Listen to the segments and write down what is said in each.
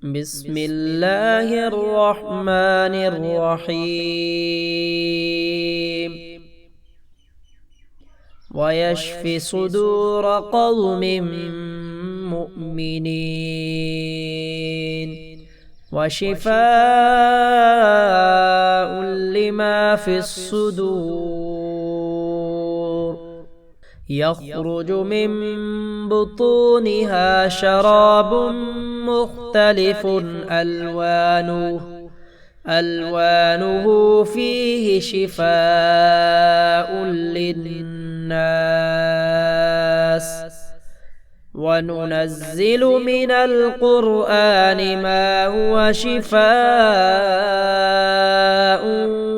بسم الله الرحمن الرحيم ويشفي صدور قوم مؤمنين وشفاء لما في الصدور يخرج من بطونها شراب مختلف ألوانه فيه شفاء للناس وننزل من القرآن ما هو شفاء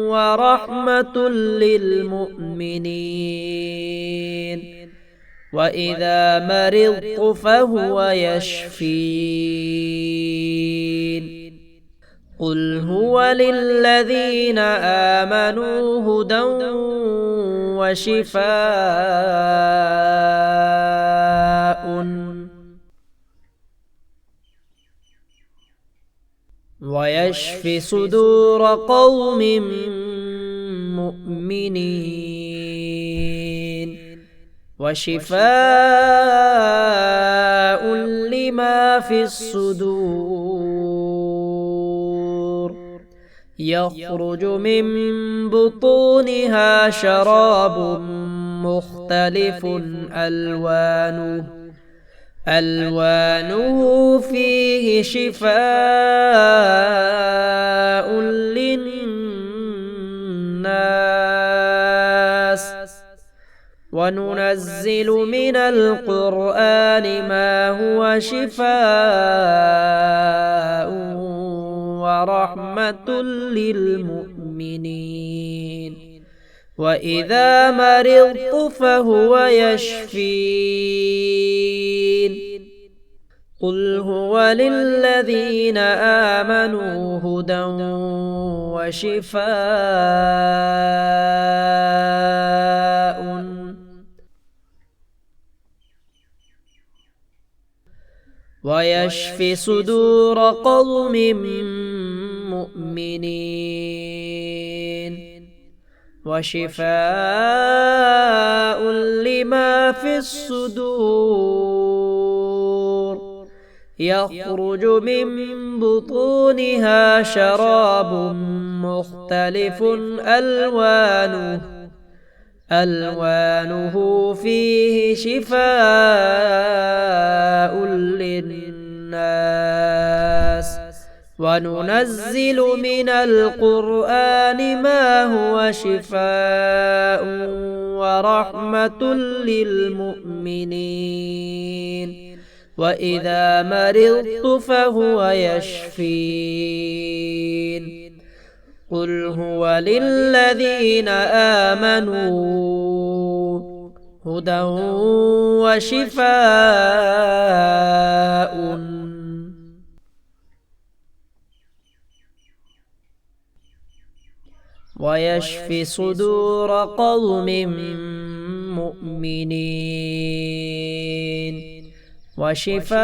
ورحمة للمؤمنين وإذا مرضت فهو يشفين قل هو للذين آمنوا هدى وشفاء ويشفي صدور قوم مؤمنين وشفاء لما في الصدور يخرج من بطونها شراب مختلف ألوانه فيه شفاء للناس وننزل من القرآن ما هو شفاء ورحمة للمؤمنين وإذا مرضت فهو يشفين قل هو للذين آمنوا هدى وشفاء ويشفي صدور قوم مؤمنين وشفاء لما في الصدور يخرج من بطونها شراب مختلف ألوانه فيه شفاء للناس وننزل من القرآن ما هو شفاء ورحمة للمؤمنين وإذا مرضت فهو يشفين قل هو للذين آمنوا هدى وشفاء ويشفي صدور قوم مؤمنين وشفاء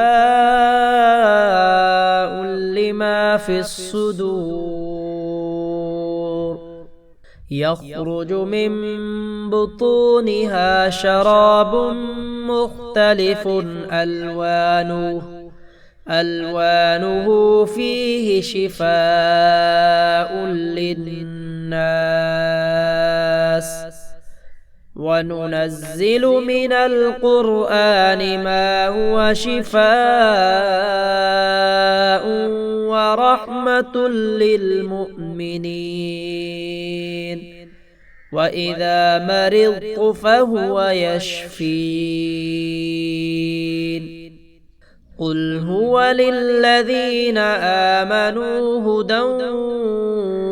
لما في الصدور يخرج من بطونها شراب مختلف ألوانه فيه شفاء للناس وننزل من القرآن ما هو شفاء ورحمة للمؤمنين وإذا مرضت فهو يشفين قل هو للذين آمنوا هدى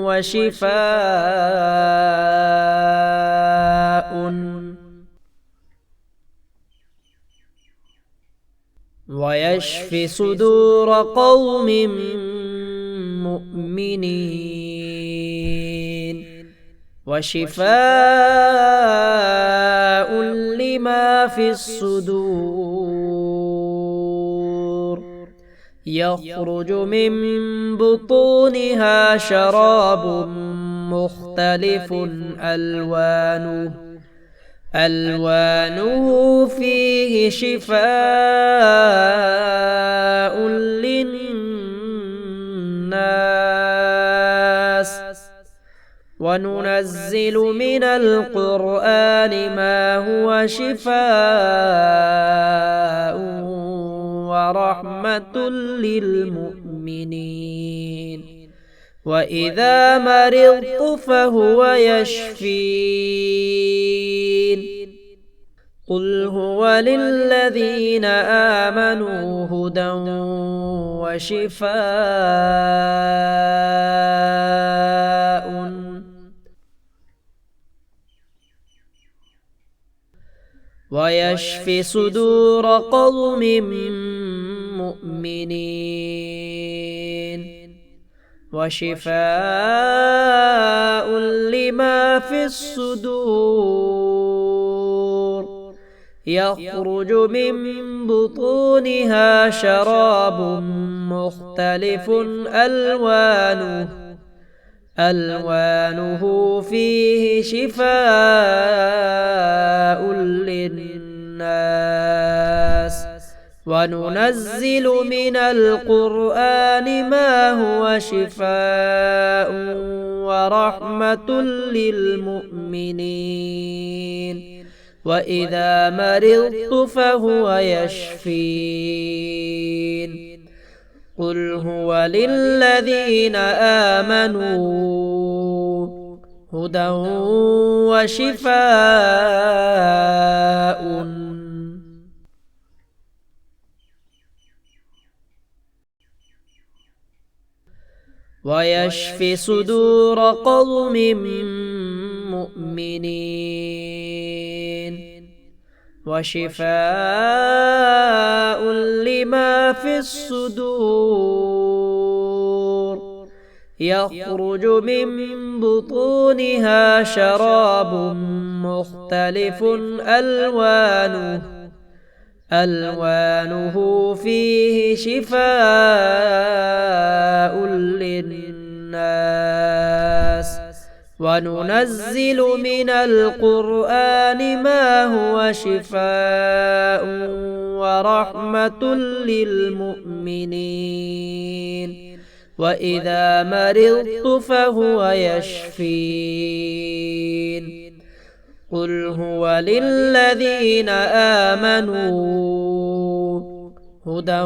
وشفاء ويشفي صدور قوم مؤمنين وشفاء لما في الصدور يخرج من بطونها شراب مختلف ألوانه فيه شفاء للناس وننزل من القرآن ما هو شفاء ورحمة للمؤمنين وإذا مرضت فهو يشفين قل هو للذين آمنوا هدى وشفاء ويشفي صدور قوم مؤمنين وشفاء لما في الصدور يخرج من بطونها شراب مختلف ألوانه فيه شفاء للناس وننزل من القرآن ما هو شفاء ورحمة للمؤمنين وإذا مرضت فهو يشفين قل هو للذين آمنوا هدى وشفاء ويشفي صدور قوم مؤمنين وشفاء لما في الصدور يخرج من بطونها شراب مختلف ألوانه فيه شفاء للناس وننزل من القرآن ما هو شفاء ورحمة للمؤمنين وإذا مرضت فهو يشفين قل هو للذين آمنوا هدى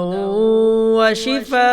وشفاء